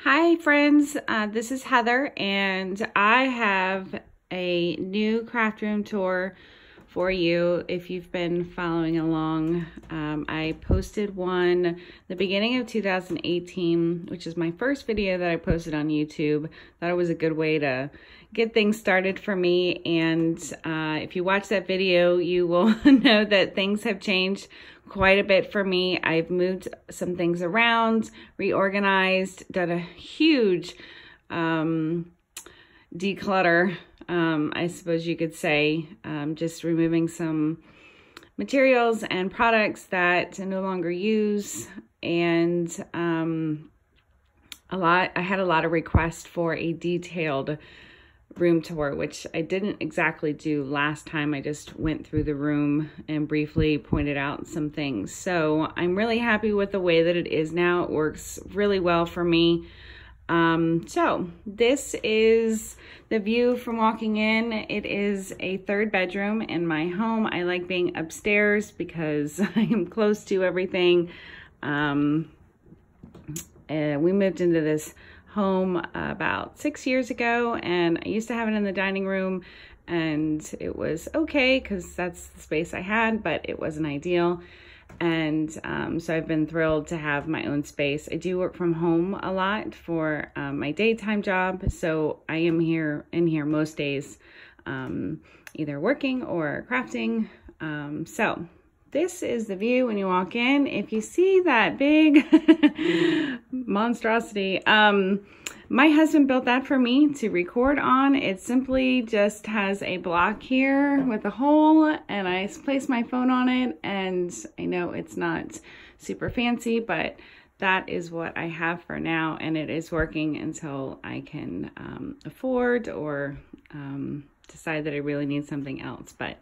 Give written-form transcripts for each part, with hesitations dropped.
Hi friends, this is Heather and I have a new craft room tour for you if you've been following along. I posted one the beginning of 2018, which is my first video that I posted on YouTube. Thought it was a good way to get things started for me, and if you watch that video you will know that things have changed quite a bit for me. I've moved some things around, reorganized, done a huge declutter, I suppose you could say, just removing some materials and products that I no longer use, and I had a lot of requests for a detailed room tour, which I didn't exactly do last time. I just went through the room and briefly pointed out some things. So I'm really happy with the way that it is now. It works really well for me. So this is the view from walking in. It is a third bedroom in my home. I like being upstairs because I am close to everything. We moved into this home about 6 years ago, and I used to have it in the dining room, and it was okay because that's the space I had, but it wasn't ideal. And so I've been thrilled to have my own space. I do work from home a lot for my daytime job, so I am in here most days, either working or crafting. So this is the view when you walk in. If you see that big monstrosity, my husband built that for me to record on. It simply just has a block here with a hole, and I place my phone on it, and I know it's not super fancy, but that is what I have for now, and it is working until I can afford or decide that I really need something else. But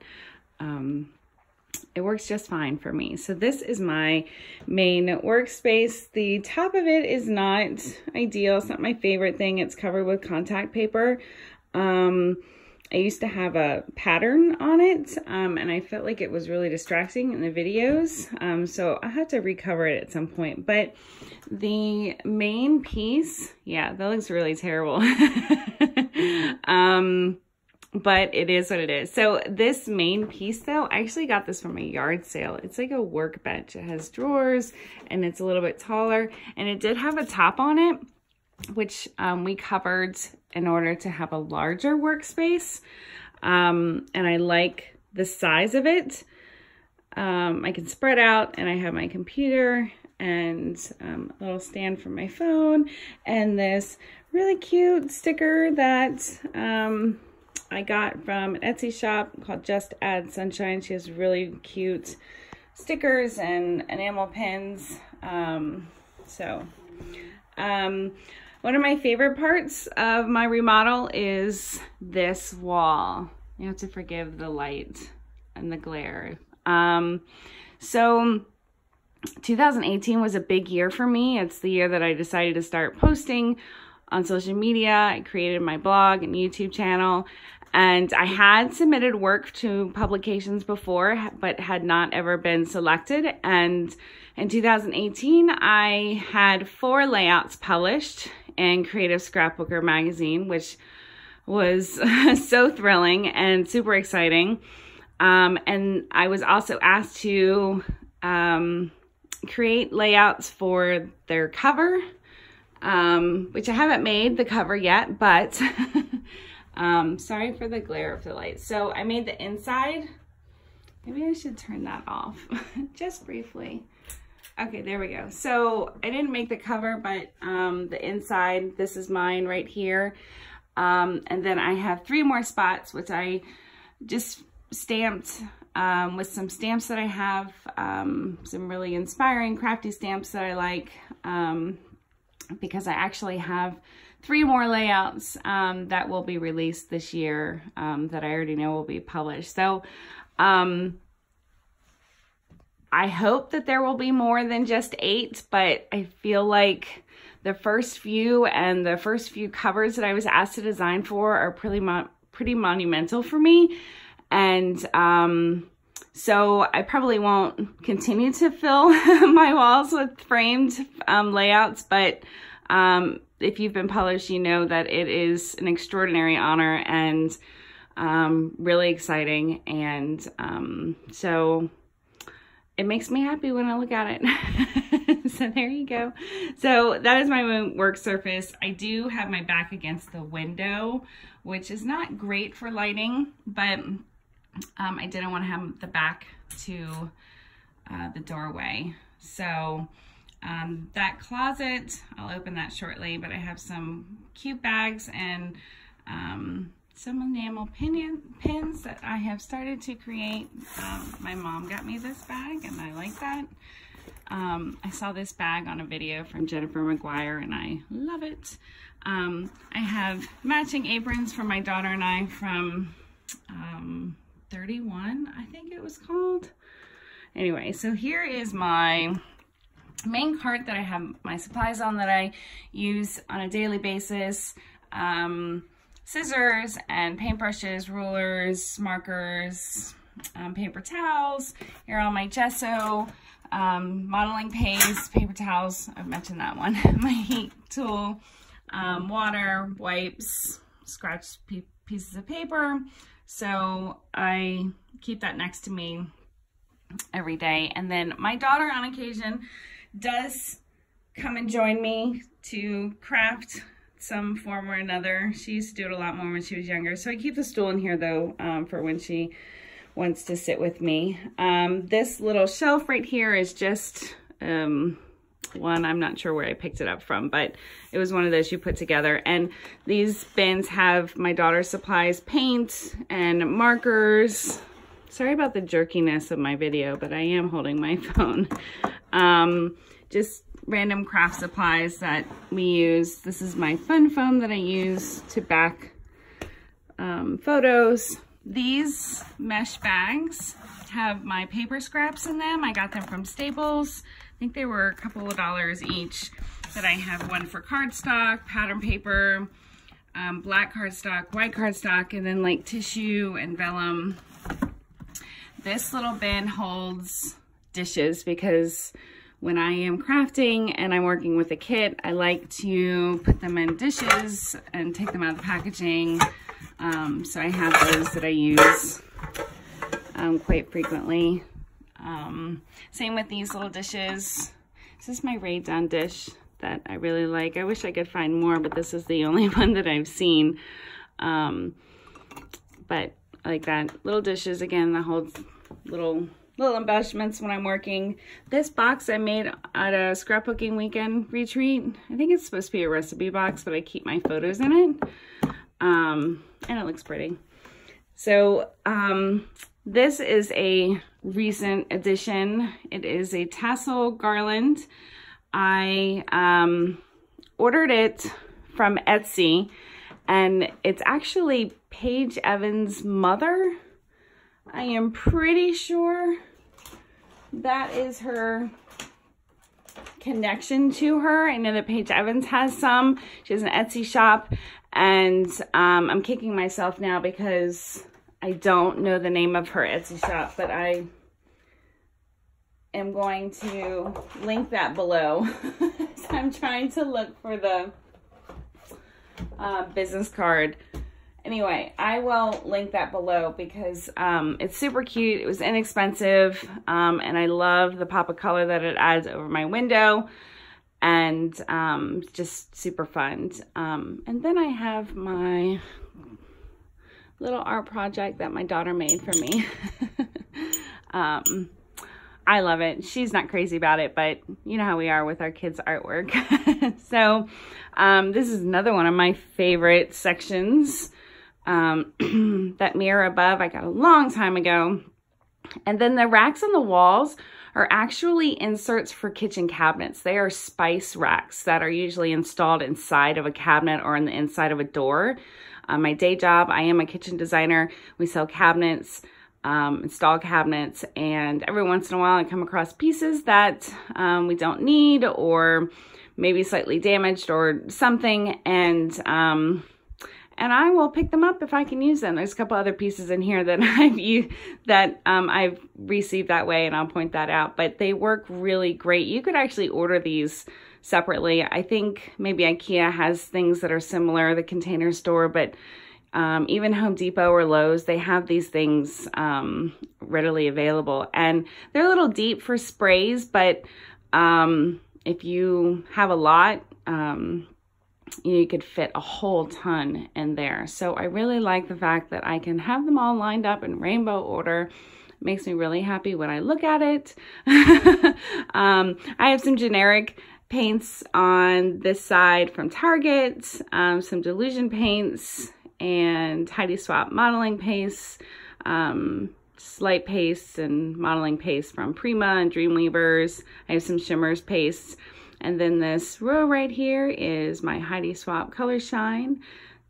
it works just fine for me. So this is my main workspace. The top of it is not ideal. It's not my favorite thing. It's covered with contact paper. I used to have a pattern on it, and I felt like it was really distracting in the videos. So I had to recover it at some point. But the main piece, yeah, that looks really terrible. But it is what it is. So this main piece though, I actually got this from a yard sale. It's like a workbench. It has drawers and it's a little bit taller, and it did have a top on it, which we covered in order to have a larger workspace. And I like the size of it. I can spread out, and I have my computer and a little stand for my phone, and this really cute sticker that I got from an Etsy shop called Just Add Sunshine. She has really cute stickers and enamel pins. One of my favorite parts of my remodel is this wall. You have to forgive the light and the glare. So 2018 was a big year for me. It's the year that I decided to start posting on social media. I created my blog and YouTube channel, and I had submitted work to publications before, but had not ever been selected. And in 2018, I had 4 layouts published in Creative Scrapbooker magazine, which was so thrilling and super exciting. And I was also asked to create layouts for their cover, which I haven't made the cover yet, but sorry for the glare of the light. So I made the inside. Maybe I should turn that off just briefly. Okay, there we go. So I didn't make the cover, but the inside, this is mine right here. And then I have 3 more spots, which I just stamped with some stamps that I have, some really inspiring crafty stamps that I like, because I actually have 3 more layouts that will be released this year, that I already know will be published. So I hope that there will be more than just 8, but I feel like the first few and the first few covers that I was asked to design for are pretty monumental for me. And so I probably won't continue to fill my walls with framed layouts, but if you've been published, you know that it is an extraordinary honor and really exciting. And so it makes me happy when I look at it. So there you go. So that is my work surface. I do have my back against the window, which is not great for lighting, but I didn't want to have the back to the doorway. So that closet, I'll open that shortly, but I have some cute bags and some enamel pins that I have started to create. My mom got me this bag and I like that. I saw this bag on a video from Jennifer McGuire and I love it. I have matching aprons for my daughter and I from 31, I think it was called. Anyway, so here is my main cart that I have my supplies on that I use on a daily basis. Scissors and paintbrushes, rulers, markers, paper towels. Here are all my gesso, modeling paste, paper towels, I've mentioned that one. My heat tool, water, wipes, scratch pieces of paper. So I keep that next to me every day. And then my daughter on occasion does come and join me to craft some form or another. She used to do it a lot more when she was younger. So I keep the stool in here though for when she wants to sit with me. This little shelf right here is just one, I'm not sure where I picked it up from, but it was one of those you put together. And these bins have my daughter's supplies, paint and markers. Sorry about the jerkiness of my video, but I am holding my phone. Just random craft supplies that we use. This is my fun foam that I use to back photos. These mesh bags have my paper scraps in them. I got them from Staples. I think they were a couple of dollars each. But I have one for cardstock, pattern paper, black cardstock, white cardstock, and then like tissue and vellum. This little bin holds dishes because when I am crafting and I'm working with a kit, I like to put them in dishes and take them out of the packaging. So I have those that I use quite frequently. Same with these little dishes. This is my Raid Down dish that I really like. I wish I could find more, but this is the only one that I've seen. But I like that. Little dishes, again, that holds little embellishments when I'm working. This box I made at a scrapbooking weekend retreat. I think it's supposed to be a recipe box, but I keep my photos in it. And it looks pretty. So this is a recent addition. It is a tassel garland. I ordered it from Etsy, and it's actually Paige Evans' mother. I am pretty sure that is her connection to her. I know that Paige Evans has some. She has an Etsy shop, and I'm kicking myself now because I don't know the name of her Etsy shop, but I am going to link that below. So I'm trying to look for the business card. Anyway, I will link that below because it's super cute. It was inexpensive, and I love the pop of color that it adds over my window, and just super fun. And then I have my little art project that my daughter made for me. I love it. She's not crazy about it, but you know how we are with our kids' artwork. So this is another one of my favorite sections. That mirror above I got a long time ago. And then the racks on the walls are actually inserts for kitchen cabinets. They are spice racks that are usually installed inside of a cabinet or in the inside of a door. My day job, I am a kitchen designer. We sell cabinets, install cabinets, and every once in a while I come across pieces that we don't need or maybe slightly damaged or something, and I will pick them up if I can use them. There's a couple other pieces in here that I've received that way, and I'll point that out. But they work really great. You could actually order these separately. I think maybe IKEA has things that are similar, the Container Store, but even Home Depot or Lowe's, they have these things readily available. And they're a little deep for sprays, but if you have a lot, you could fit a whole ton in there. So I really like the fact that I can have them all lined up in rainbow order. It makes me really happy when I look at it. I have some generic paints on this side from Target, some Delusion paints, and Tidy Swap modeling paste, light paste and modeling paste from Prima and Dreamweavers. I have some shimmers paste. And then this row right here is my Heidi Swap Color Shine.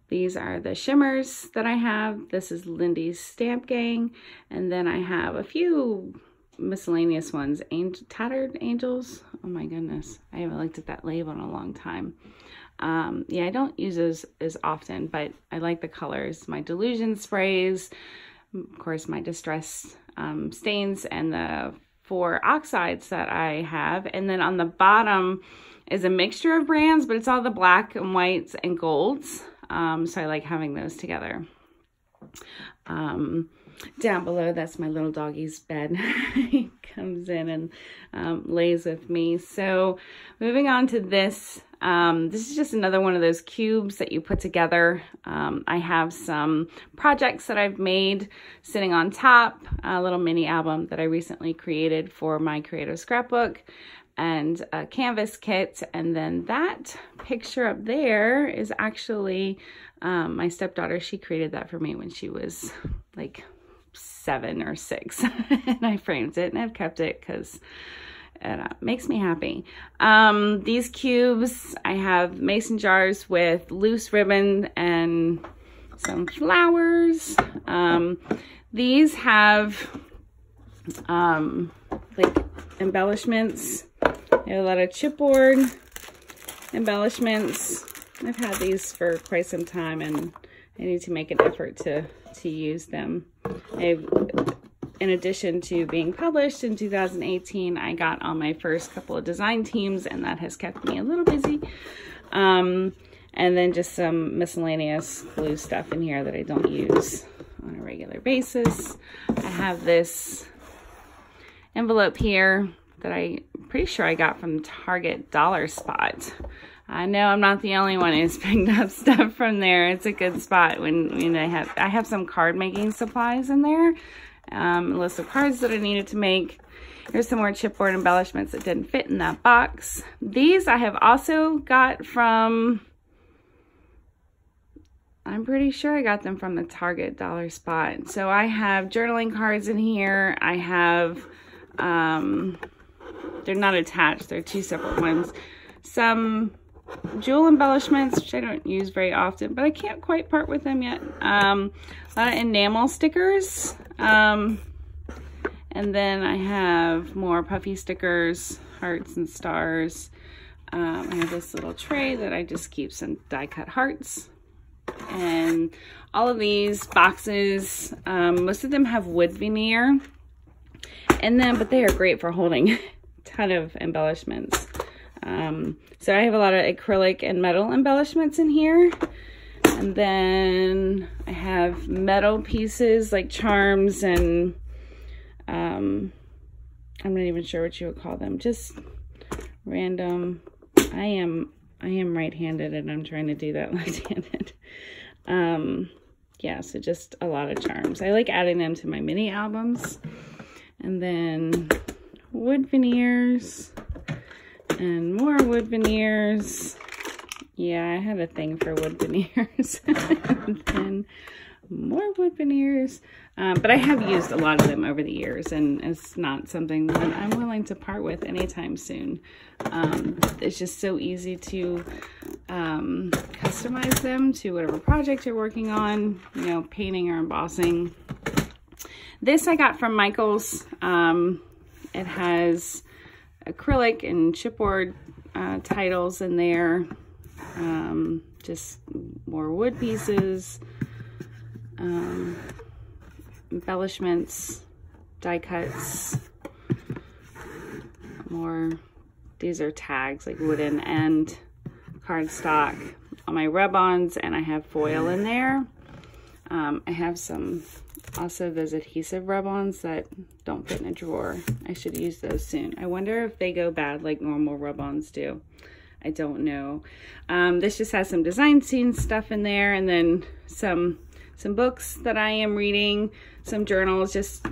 These are the shimmers that I have. This is Lindy's Stamp Gang. And then I have a few miscellaneous ones. Tattered Angels. Oh my goodness. I haven't looked at that label in a long time. Yeah, I don't use those as often, but I like the colors. My Delusion sprays, of course, my Distress stains, and the 4 oxides that I have. And then on the bottom is a mixture of brands, but it's all the black and whites and golds. So I like having those together. Down below, that's my little doggy's bed. He comes in and lays with me. So moving on to this, this is just another one of those cubes that you put together. I have some projects that I've made sitting on top, a little mini album that I recently created for my creative scrapbook, and a canvas kit. And then that picture up there is actually my stepdaughter. She created that for me when she was like 7 or 6 and I framed it and I've kept it because it makes me happy. These cubes, I have mason jars with loose ribbon and some flowers. These have like embellishments. They have a lot of chipboard embellishments. I've had these for quite some time and I need to make an effort to use them. In addition to being published in 2018, I got on my first couple of design teams, and that has kept me a little busy. And then just some miscellaneous glue stuff in here that I don't use on a regular basis. I have this envelope here that I'm pretty sure I got from Target Dollar Spot. I know I'm not the only one who's picked up stuff from there. It's a good spot when I have some card making supplies in there. A list of cards that I needed to make. Here's some more chipboard embellishments that didn't fit in that box. These I have also got from, I'm pretty sure I got them from the Target Dollar Spot. So I have journaling cards in here. I have, they're not attached. They're 2 separate ones. Some jewel embellishments, which I don't use very often, but I can't quite part with them yet. A lot of enamel stickers. And then I have more puffy stickers, hearts and stars. I have this little tray that I just keep some die cut hearts. And all of these boxes, most of them have wood veneer. And then, but they are great for holding a ton of embellishments. So I have a lot of acrylic and metal embellishments in here. And then I have metal pieces like charms and I'm not even sure what you would call them. Just random. I am right-handed and I'm trying to do that left-handed. Yeah, so just a lot of charms. I like adding them to my mini albums. And then wood veneers. And more wood veneers. Yeah, I had a thing for wood veneers. And then more wood veneers. But I have used a lot of them over the years, and it's not something that I'm willing to part with anytime soon. It's just so easy to customize them to whatever project you're working on, you know, painting or embossing. This I got from Michael's. It has acrylic and chipboard titles in there. Just more wood pieces, embellishments, die cuts, more these are tags, like wooden and cardstock on my rub-ons, and I have foil in there. I have some, also those adhesive rub-ons that don't fit in a drawer. I should use those soon. I wonder if they go bad like normal rub-ons do. I don't know. This just has some design scene stuff in there, and then some books that I am reading, some journals, just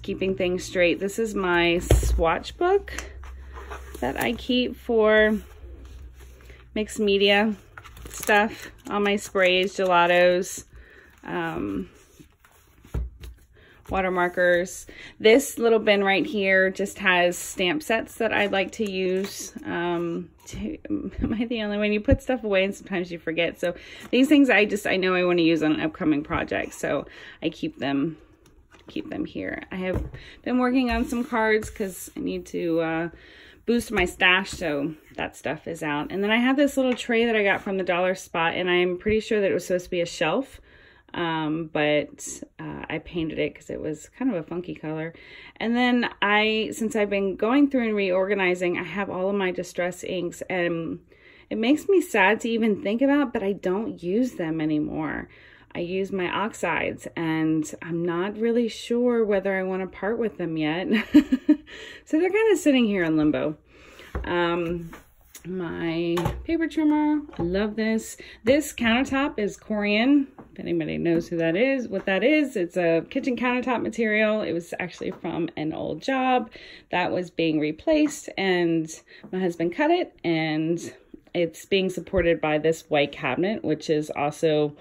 keeping things straight. This is my swatch book that I keep for mixed media stuff, all my sprays, gelatos, watermarkers. This little bin right here just has stamp sets that I'd like to use. Am I the only one? You put stuff away and sometimes you forget. So these things I know I want to use on an upcoming project, so I keep them here. I have been working on some cards because I need to boost my stash, so that stuff is out. And then I have this little tray that I got from the dollar spot, and I'm pretty sure that it was supposed to be a shelf, but I painted it because it was kind of a funky color. And then since I've been going through and reorganizing, I have all of my distress inks, and it makes me sad to even think about, but I don't use them anymore. I use my oxides, and I'm not really sure whether I want to part with them yet. So they're kind of sitting here in limbo. My paper trimmer, I love this. This countertop is Corian. If anybody knows who that is, what that is, it's a kitchen countertop material. It was actually from an old job that was being replaced, and my husband cut it, and it's being supported by this white cabinet, which is also,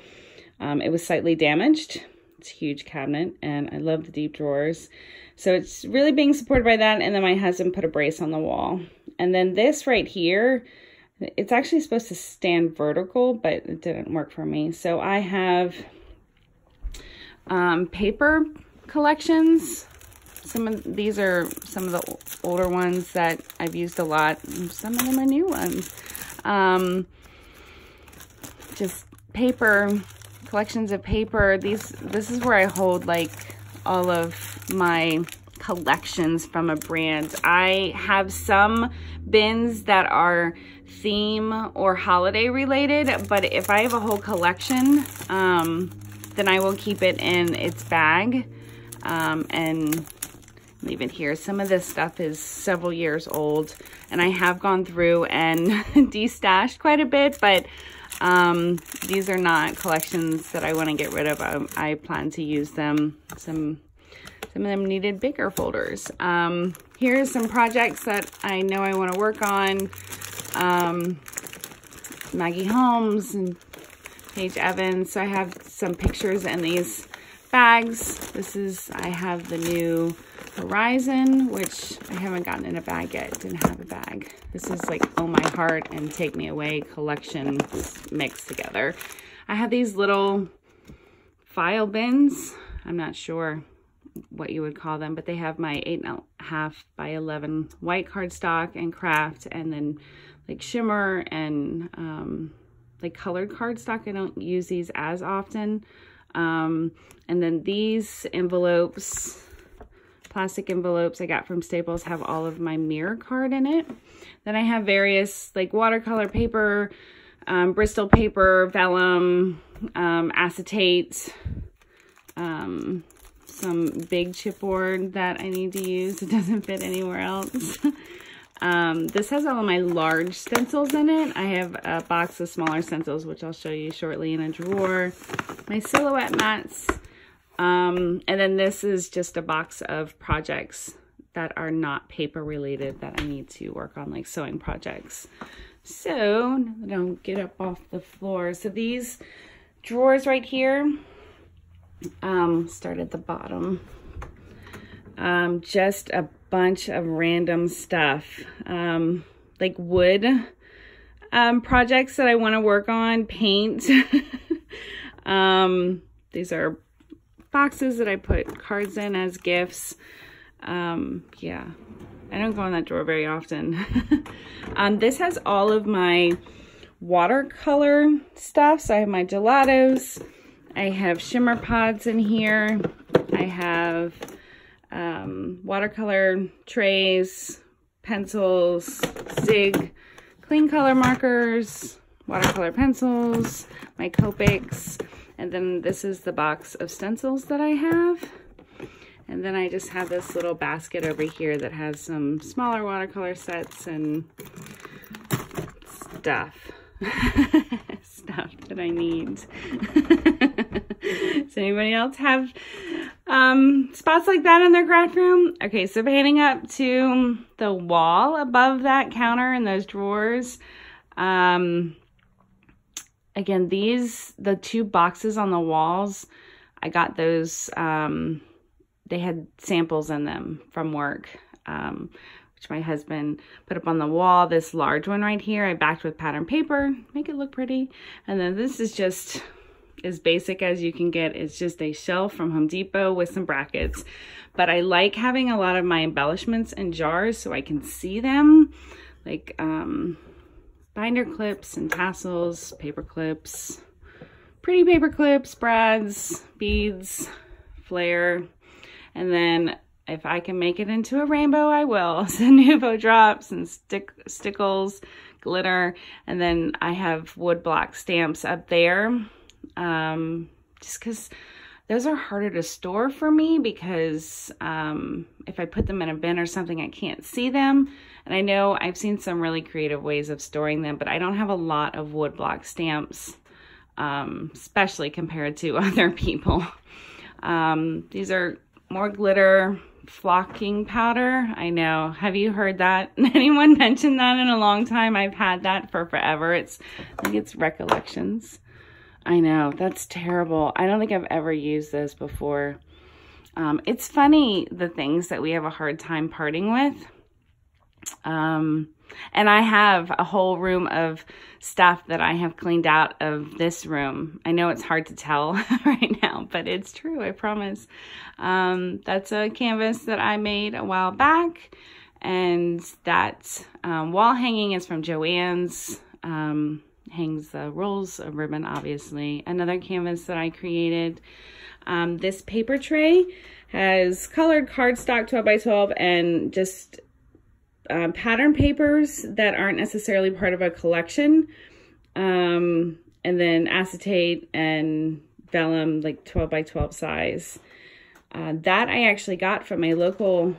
it was slightly damaged. It's a huge cabinet, and I love the deep drawers. So it's really being supported by that, and then my husband put a brace on the wall. And then this right here, it's actually supposed to stand vertical, but it didn't work for me. So I have paper collections. These are some of the older ones that I've used a lot. Some of them are new ones. Just paper, collections of paper. This is where I hold like all of my collections from a brand. I have some bins that are theme or holiday related, but if I have a whole collection, then I will keep it in its bag and leave it here. Some of this stuff is several years old, and I have gone through and destashed quite a bit, but these are not collections that I want to get rid of. I plan to use them. Some of them needed bigger folders. Here's some projects that I know I want to work on. Maggie Holmes and Paige Evans. So I have some pictures in these bags. I have the new Horizon, which I haven't gotten in a bag yet. Didn't have a bag. This is like Oh My Heart and Take Me Away collection mixed together. I have these little file bins. I'm not sure what you would call them, but they have my 8.5 by 11 white cardstock and craft, and then like shimmer and like colored cardstock. I don't use these as often. And then these envelopes, plastic envelopes I got from Staples, have all of my mirror card in it. Then I have various like watercolor paper, Bristol paper, vellum, acetate, some big chipboard that I need to use. It doesn't fit anywhere else. This has all of my large stencils in it. I have a box of smaller stencils, which I'll show you shortly, in a drawer. My silhouette mats. And then this is just a box of projects that are not paper related that I need to work on, like sewing projects. So I don't get up off the floor. So these drawers right here, start at the bottom. Just a bunch of random stuff, like wood projects that I want to work on, paint. These are boxes that I put cards in as gifts. Yeah, I don't go in that drawer very often. This has all of my watercolor stuff. So I have my gelatos. I have shimmer pods in here. I have watercolor trays, pencils, Zig clean color markers, watercolor pencils, my Copics, and then this is the box of stencils that I have. And then I just have this little basket over here that has some smaller watercolor sets and stuff. Stuff that I need. Does anybody else have spots like that in their craft room? Okay, so panning up to the wall above that counter and those drawers. Again, the two boxes on the walls, I got those, they had samples in them from work, which my husband put up on the wall. This large one right here, I backed with pattern paper, make it look pretty. And then this is just as basic as you can get. It's just a shelf from Home Depot with some brackets. But I like having a lot of my embellishments in jars so I can see them, like binder clips and tassels, paper clips, pretty paper clips, brads, beads, flare, and then if I can make it into a rainbow, I will. So Nuvo drops and stickles, glitter, and then I have wood block stamps up there. Just because those are harder to store for me because if I put them in a bin or something, I can't see them. And I know I've seen some really creative ways of storing them, but I don't have a lot of wood block stamps, especially compared to other people. These are more glitter flocking powder. I know. Have you heard that? Anyone mentioned that in a long time? I've had that for forever. I think it's Recollections. I know, that's terrible. I don't think I've ever used this before. It's funny, the things that we have a hard time parting with. And I have a whole room of stuff that I have cleaned out of this room. I know it's hard to tell right now, but it's true, I promise. That's a canvas that I made a while back. And that wall hanging is from Joann's. Hangs the rolls of ribbon, obviously. Another canvas that I created. This paper tray has colored cardstock 12 by 12 and just pattern papers that aren't necessarily part of a collection. And then acetate and vellum, like 12 by 12 size. That I actually got from a local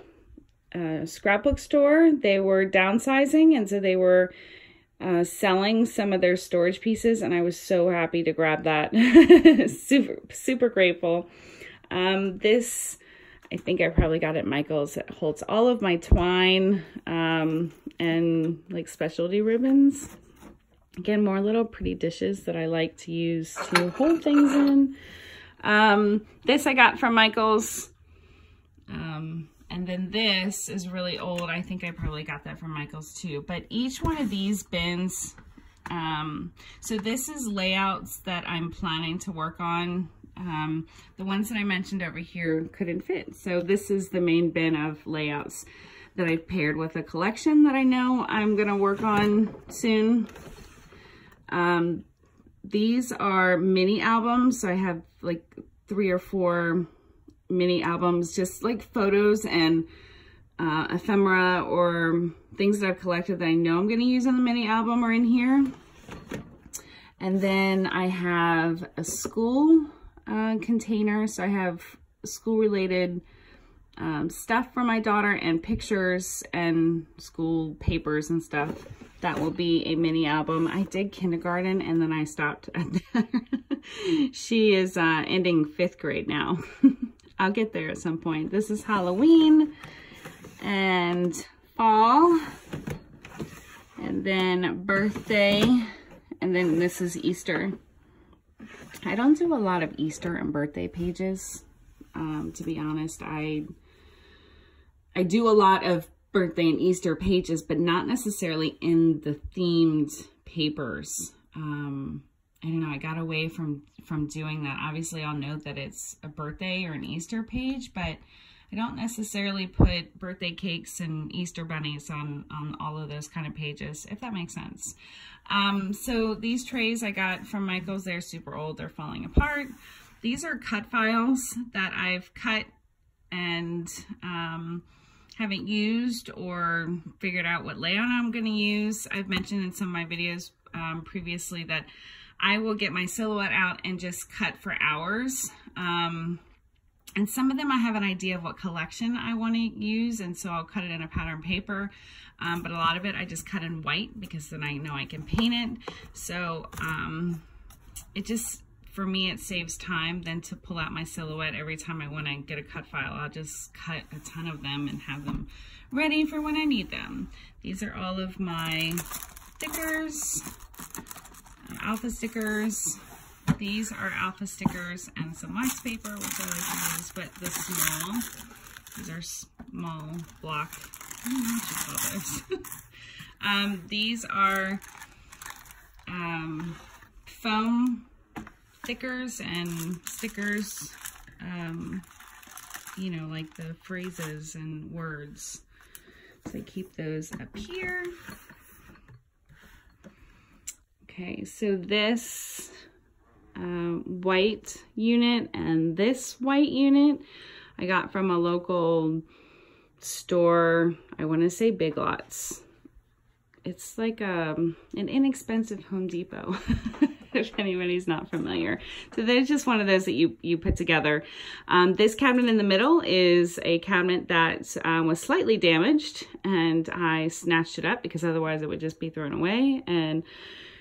scrapbook store. They were downsizing, and so they were selling some of their storage pieces, and I was so happy to grab that. super grateful. This, I think I probably got at Michael's. It holds all of my twine and like specialty ribbons. Again, more little pretty dishes that I like to use to hold things in. This I got from Michael's. And then this is really old. I think I probably got that from Michael's too. But each one of these bins, so this is layouts that I'm planning to work on. The ones that I mentioned over here couldn't fit. So this is the main bin of layouts that I've paired with a collection that I know I'm gonna work on soon. These are mini albums. So I have like 3 or 4 mini albums, just like photos and ephemera or things that I've collected that I know I'm going to use in the mini album are in here. And then I have a school container. So I have school related stuff for my daughter and pictures and school papers and stuff. That will be a mini album. I did kindergarten and then I stopped at that. She is ending 5th grade now. I'll get there at some point. This is Halloween and fall, and then birthday, and then this is Easter. I don't do a lot of Easter and birthday pages, to be honest. I do a lot of birthday and Easter pages, but not necessarily in the themed papers. I don't know, I got away from doing that. Obviously, I'll note that it's a birthday or an Easter page, but I don't necessarily put birthday cakes and Easter bunnies on all of those kind of pages, if that makes sense. So these trays I got from Michael's. They're super old. They're falling apart. These are cut files that I've cut and haven't used or figured out what layout I'm going to use. I've mentioned in some of my videos previously that I will get my silhouette out and just cut for hours. And some of them I have an idea of what collection I want to use, and so I'll cut it in a pattern paper. But a lot of it I just cut in white because then I know I can paint it. So it just, for me, it saves time than to pull out my silhouette every time I want to get a cut file. I'll just cut a ton of them and have them ready for when I need them. These are all of my stickers, alpha stickers. These are alpha stickers and some wax paper, which I like to use, but the small, these are small block, I don't know what you call those. These are foam stickers and stickers, you know, like the phrases and words. So I keep those up here. Okay, so this white unit and this white unit I got from a local store. I want to say Big Lots. It's like an inexpensive Home Depot, if anybody's not familiar. So there's just one of those that you put together. This cabinet in the middle is a cabinet that was slightly damaged, and I snatched it up because otherwise it would just be thrown away. And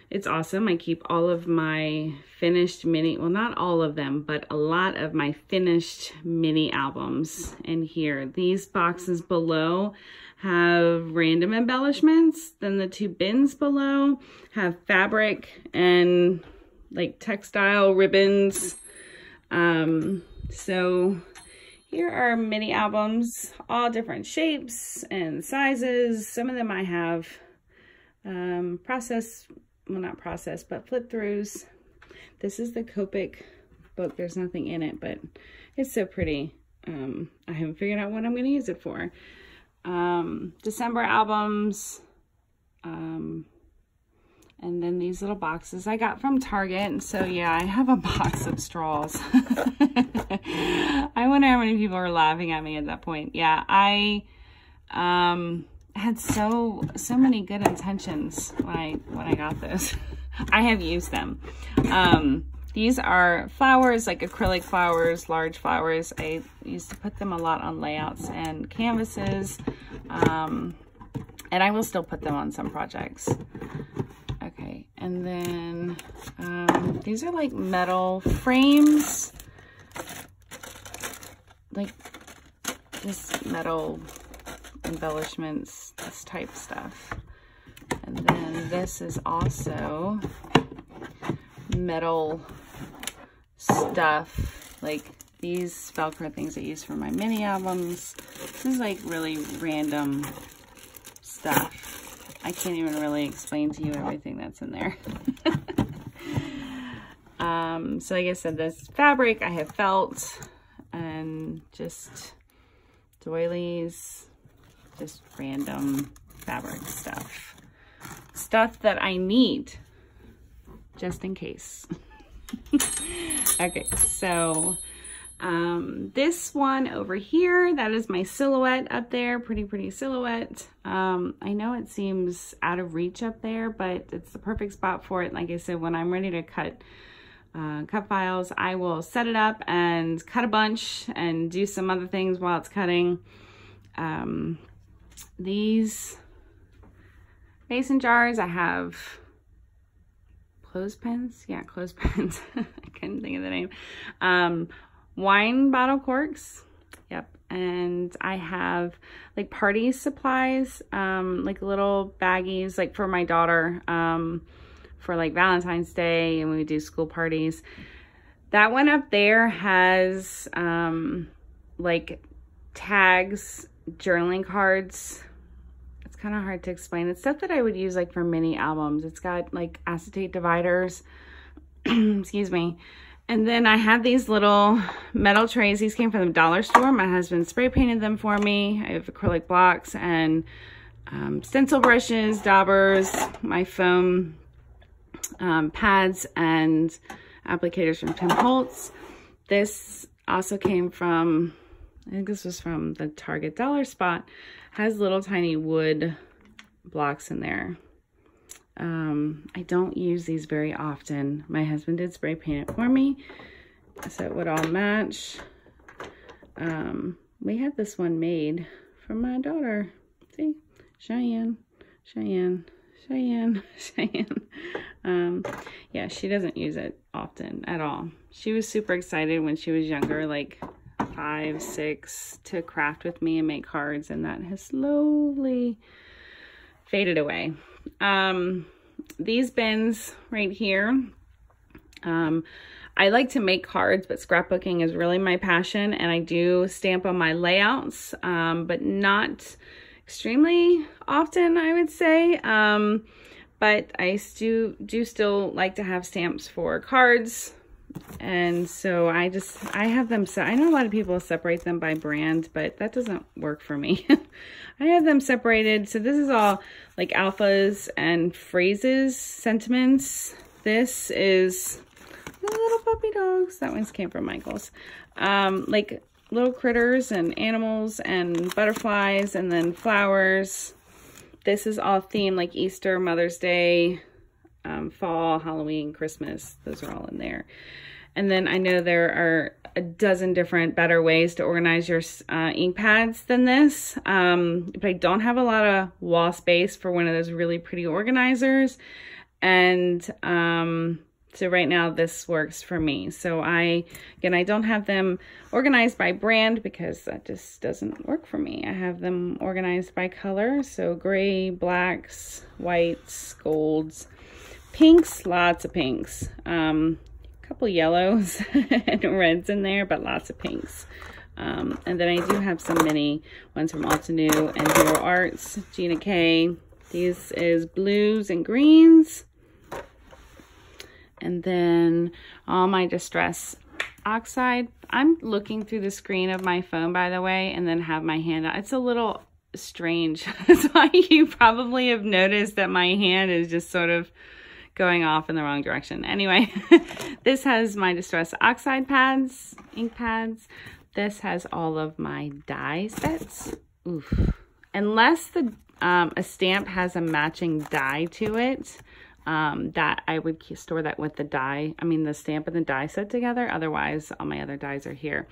it's awesome. I keep all of my finished mini, well, not all of them, but a lot of my finished mini albums in here. These boxes below have random embellishments. Then the two bins below have fabric and like textile ribbons. So here are mini albums, all different shapes and sizes. Some of them I have well, not processed, but flip throughs. This is the Copic book. There's nothing in it, but it's so pretty. I haven't figured out what I'm going to use it for. December albums. And then these little boxes I got from Target. And so yeah, I have a box of straws. I wonder how many people are laughing at me at that point. Yeah, I had so many good intentions when I got this. I have used them. These are flowers, like acrylic flowers, large flowers. I used to put them a lot on layouts and canvases, and I will still put them on some projects. Okay, and then these are like metal frames, like this metal embellishments, this type stuff. And then this is also metal stuff, like these Velcro things I use for my mini albums. This is like really random stuff. I can't even really explain to you everything that's in there. So like I said, this fabric, I have felt, and just doilies, just random fabric stuff. Stuff that I need, just in case. Okay, so this one over here, that is my silhouette up there. Pretty silhouette. I know it seems out of reach up there, but it's the perfect spot for it. Like I said, when I'm ready to cut files, I will set it up and cut a bunch and do some other things while it's cutting. These mason jars, I have clothespins. Yeah, clothespins. I couldn't think of the name. Wine bottle corks. Yep. And I have like party supplies, like little baggies, like for my daughter, for like Valentine's Day, and when we do school parties. That one up there has like tags, journaling cards. It's kind of hard to explain. It's stuff that I would use like for mini albums. It's got like acetate dividers, excuse me. And then I have these little metal trays. These came from the dollar store. My husband spray painted them for me. I have acrylic blocks and stencil brushes, daubers, my foam pads and applicators from Tim Holtz. This also came from I think this was from the Target dollar spot. Has little tiny wood blocks in there. I don't use these very often. My husband did spray paint it for me, so it would all match. We had this one made for my daughter. See? Cheyenne. Yeah, she doesn't use it often at all. She was super excited when she was younger, like 5, 6, to craft with me and make cards, and that has slowly faded away. These bins right here, I like to make cards, but scrapbooking is really my passion, and I do stamp on my layouts, but not extremely often, I would say. But I do still like to have stamps for cards. And so I have them, so I know a lot of people separate them by brand, but that doesn't work for me. I have them separated. So this is all like alphas and phrases, sentiments. This is little puppy dogs. That one's came from Michael's. Like little critters and animals and butterflies and then flowers. This is all themed like Easter, Mother's Day, fall, Halloween, Christmas. Those are all in there. And then I know there are a dozen different better ways to organize your ink pads than this. But I don't have a lot of wall space for one of those really pretty organizers. And so right now this works for me. So I don't have them organized by brand because that just doesn't work for me. I have them organized by color. So gray, blacks, whites, golds, pinks, lots of pinks. Couple yellows and reds in there, but lots of pinks. And then I do have some mini ones from Alta New and Hero Arts, Gina K. These is blues and greens. And then all my Distress Oxide. I'm looking through the screen of my phone, by the way, and then have my hand out. It's a little strange. That's why you probably have noticed that my hand is just sort of going off in the wrong direction. Anyway, this has my Distress Oxide pads, ink pads. This has all of my die sets. Oof. Unless a stamp has a matching die to it, that I would store that with the die. I mean, the stamp and the die set together. Otherwise, all my other dies are here.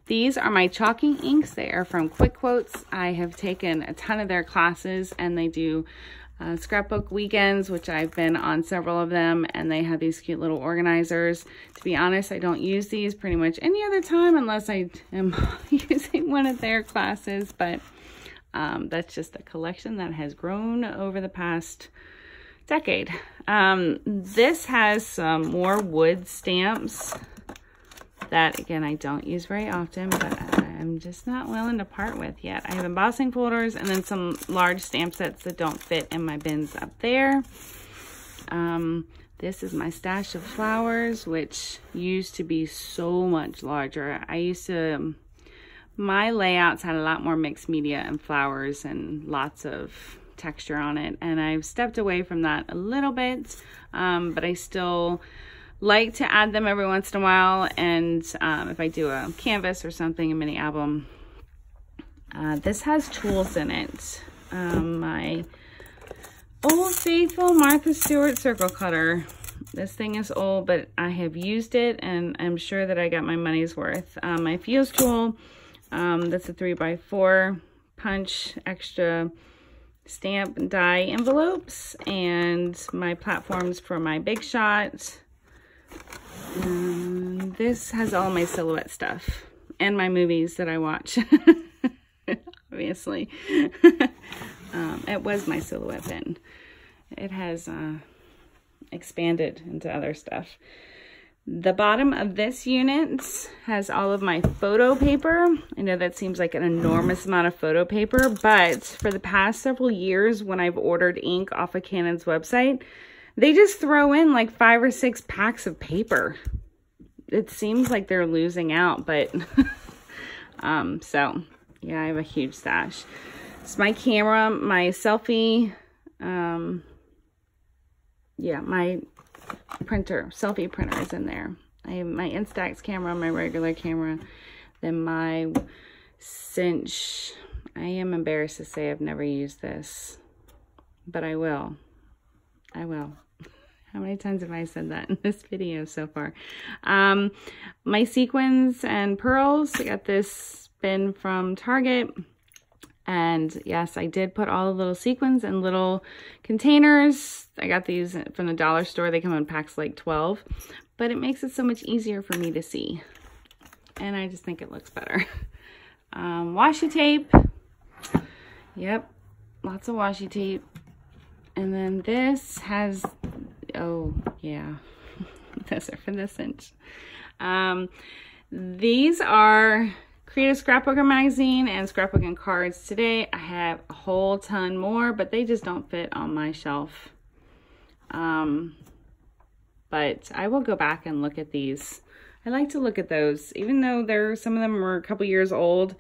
These are my chalking inks. They are from Quick Quotes. I have taken a ton of their classes, and they do scrapbook weekends, which I've been on several of them, and they have these cute little organizers. To be honest, I don't use these pretty much any other time unless I am using one of their classes, but that's just a collection that has grown over the past decade. This has some more wood stamps that, again, I don't use very often, but I'm just not willing to part with yet. I have embossing folders and then some large stamp sets that don't fit in my bins up there. This is my stash of flowers, which used to be so much larger. My layouts had a lot more mixed media and flowers and lots of texture on it, and I've stepped away from that a little bit, but I still like to add them every once in a while. And if I do a canvas or something, a mini album, this has tools in it. My old faithful Martha Stewart circle cutter. This thing is old, but I have used it, and I'm sure that I got my money's worth. My Fuse tool, that's a 3x4 punch, extra stamp and die envelopes, and my platforms for my Big Shot. This has all my silhouette stuff and my movies that I watch. Obviously. It was my silhouette bin. It has expanded into other stuff. The bottom of this unit has all of my photo paper. I know that seems like an enormous amount of photo paper, but for the past several years when I've ordered ink off of Canon's website, they just throw in like 5 or 6 packs of paper. It seems like they're losing out, but so yeah, I have a huge stash. It's my camera, my selfie, yeah, my printer, selfie printer is in there. I have my Instax camera, my regular camera, then my cinch. I am embarrassed to say I've never used this, but I will. I will. How many times have I said that in this video so far? My sequins and pearls. I got this bin from Target. And yes, I did put all the little sequins in little containers. I got these from the dollar store. They come in packs like 12, but it makes it so much easier for me to see. And I just think it looks better. Washi tape. Yep, lots of washi tape. And then this has, oh yeah, those are for the cinch. These are Creative Scrapbooker magazine and scrapbooking cards. Today I have a whole ton more, but they just don't fit on my shelf. But I will go back and look at these. I like to look at those, even though some of them are a couple years old.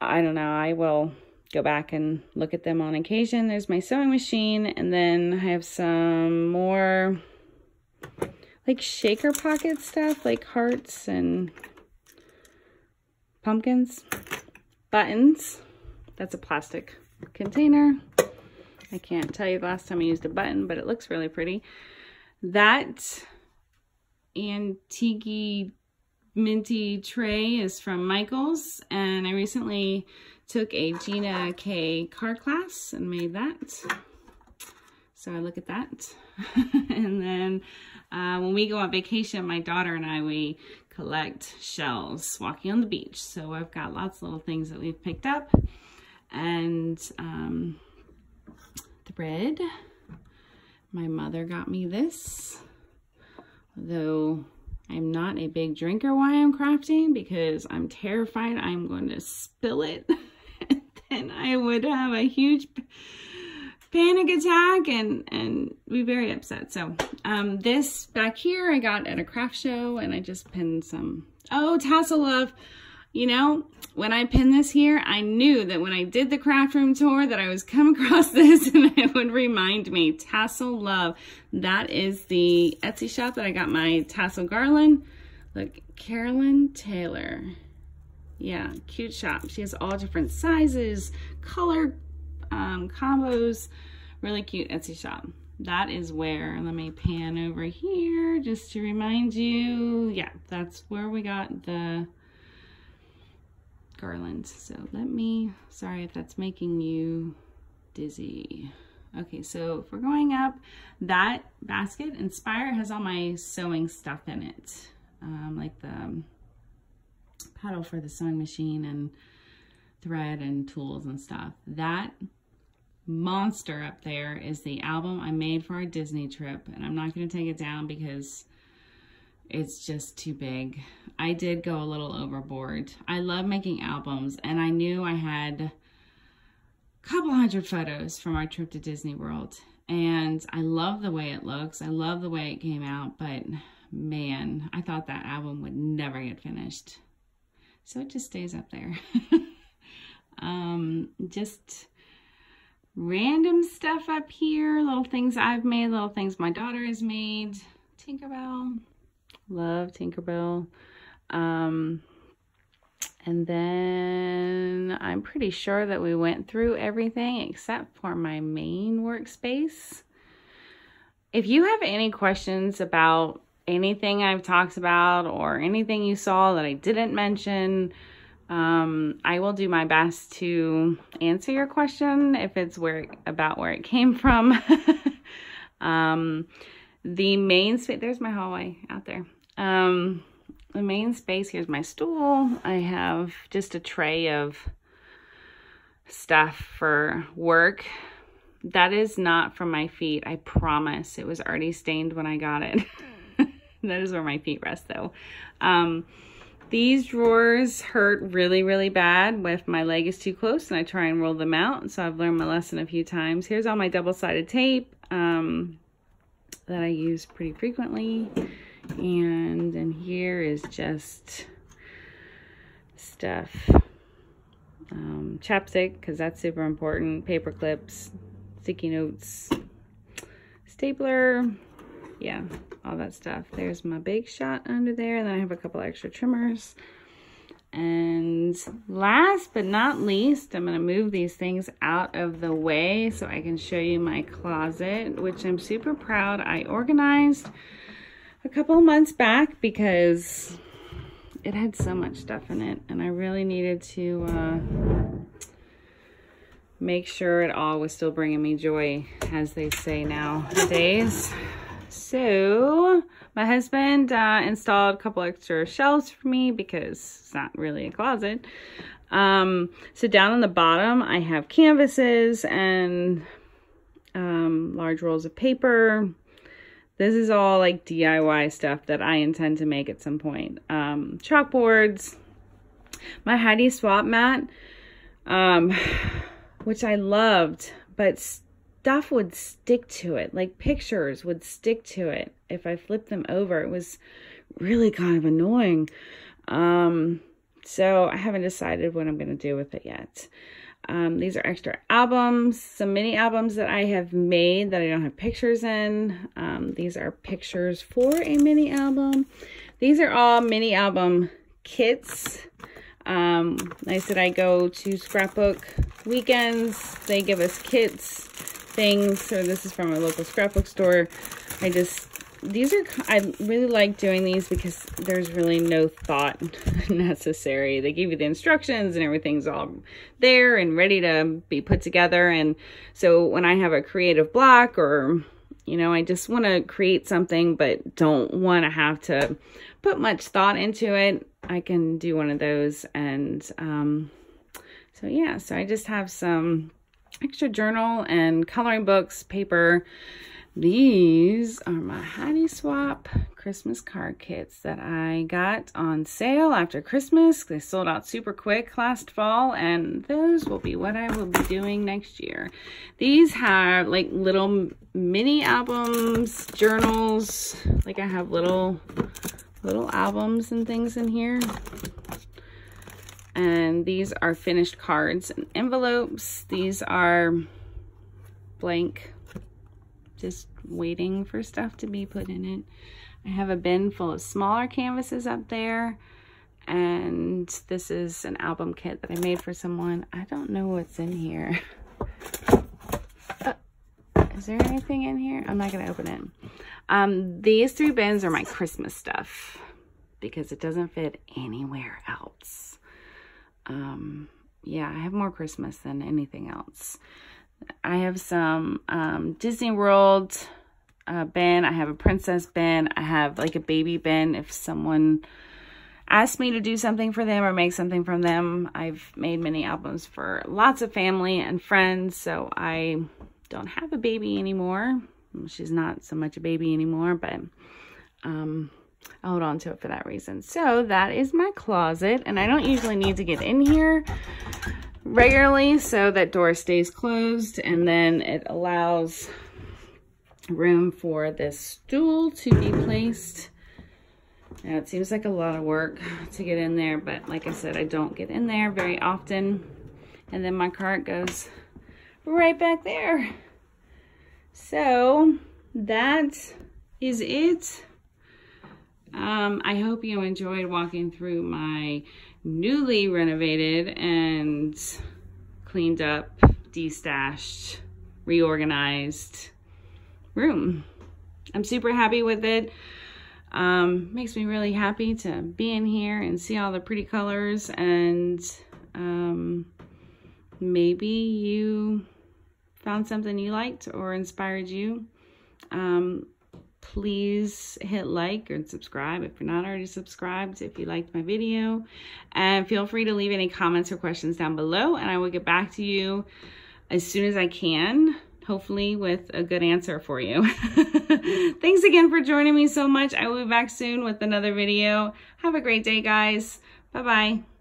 I don't know, I will go back and look at them on occasion. There's my sewing machine, and then I have some more like shaker pocket stuff, like hearts and pumpkins, buttons. That's a plastic container. I can't tell you the last time I used a button, but it looks really pretty. That antique minty tray is from Michaels, and I recently took a Gina K card class and made that. So I look at that. And then when we go on vacation, my daughter and I, we collect shells walking on the beach. So I've got lots of little things that we've picked up. And thread. My mother got me this. Though I'm not a big drinker while I'm crafting because I'm terrified I'm going to spill it. And then I would have a huge panic attack and be very upset. So this back here I got at a craft show, and I just pinned some, oh, tassel love. You know, when I pinned this here, I knew that when I did the craft room tour that I was come across this and it would remind me. Tassel Love. That is the Etsy shop that I got my tassel garland. Look, Carolyn Taylor. Yeah, cute shop. She has all different sizes, color combos. Really cute Etsy shop. That is where, let me pan over here just to remind you. Yeah, that's where we got the garland. So let me, sorry if that's making you dizzy. Okay, so if we're going up, that basket, Inspire, has all my sewing stuff in it. Like the paddle for the sewing machine and thread and tools and stuff. That monster up there is the album I made for our Disney trip, and I'm not going to take it down because it's just too big. I did go a little overboard. I love making albums, and I knew I had a couple hundred photos from our trip to Disney World, and I love the way it looks. I love the way it came out, but man, I thought that album would never get finished. So it just stays up there. Just random stuff up here, little things I've made, little things my daughter has made. Tinkerbell. Love Tinkerbell. And then I'm pretty sure that we went through everything except for my main workspace. If you have any questions about anything I've talked about or anything you saw that I didn't mention, I will do my best to answer your question if it's about where it came from. The main space, there's my hallway out there. The main space, here's my stool. I have just a tray of stuff for work. That is not from my feet, I promise. It was already stained when I got it. That is where my feet rest though. These drawers hurt really, really bad if my leg is too close and I try and roll them out. So I've learned my lesson a few times. Here's all my double-sided tape that I use pretty frequently. And then here is just stuff. Chapstick, because that's super important. Paper clips, sticky notes, stapler. Yeah, all that stuff. There's my big shot under there, and then I have a couple extra trimmers. And last but not least, I'm going to move these things out of the way so I can show you my closet, which I'm super proud I organized a couple of months back because it had so much stuff in it and I really needed to make sure it all was still bringing me joy, as they say nowadays. So my husband installed a couple extra shelves for me because it's not really a closet. So down on the bottom, I have canvases and large rolls of paper. This is all like DIY stuff that I intend to make at some point. Chalkboards, my Heidi swap mat, which I loved, but stuff would stick to it, like pictures would stick to it if I flipped them over. It was really kind of annoying. So I haven't decided what I'm going to do with it yet. These are extra albums, some mini albums that I have made that I don't have pictures in. These are pictures for a mini album. These are all mini album kits. Nice that I go to scrapbook weekends. They give us kits, things. So this is from a local scrapbook store. I really like doing these because there's really no thought necessary. They give you the instructions and everything's all there and ready to be put together. And so when I have a creative block or, you know, I just want to create something but don't want to have to put much thought into it, I can do one of those. And so yeah, so I just have some extra journal and coloring books, paper. These are my Heidi Swap Christmas card kits that I got on sale after Christmas. They sold out super quick last fall, and those will be what I will be doing next year. These have like little mini albums, journals, like I have little albums and things in here. And these are finished cards and envelopes. These are blank, just waiting for stuff to be put in it. I have a bin full of smaller canvases up there. And this is an album kit that I made for someone. I don't know what's in here. Is there anything in here? I'm not going to open it. These 3 bins are my Christmas stuff because it doesn't fit anywhere else. Yeah, I have more Christmas than anything else. I have some Disney World bin. I have a princess bin. I have like a baby bin if someone asks me to do something for them or make something from them. I've made many albums for lots of family and friends, so I don't have a baby anymore. She's not so much a baby anymore, but I'll hold on to it for that reason. So that is my closet, and I don't usually need to get in here regularly, so that door stays closed, and then it allows room for this stool to be placed. Now it seems like a lot of work to get in there, but like I said, I don't get in there very often. And then my cart goes right back there. So that is it. I hope you enjoyed walking through my newly renovated and cleaned up, destashed, reorganized room. I'm super happy with it. Makes me really happy to be in here and see all the pretty colors, and maybe you found something you liked or inspired you. Please hit like or subscribe if you're not already subscribed, if you liked my video, and feel free to leave any comments or questions down below, and I will get back to you as soon as I can, hopefully with a good answer for you. Thanks again for joining me so much. I will be back soon with another video. Have a great day, guys. Bye-bye.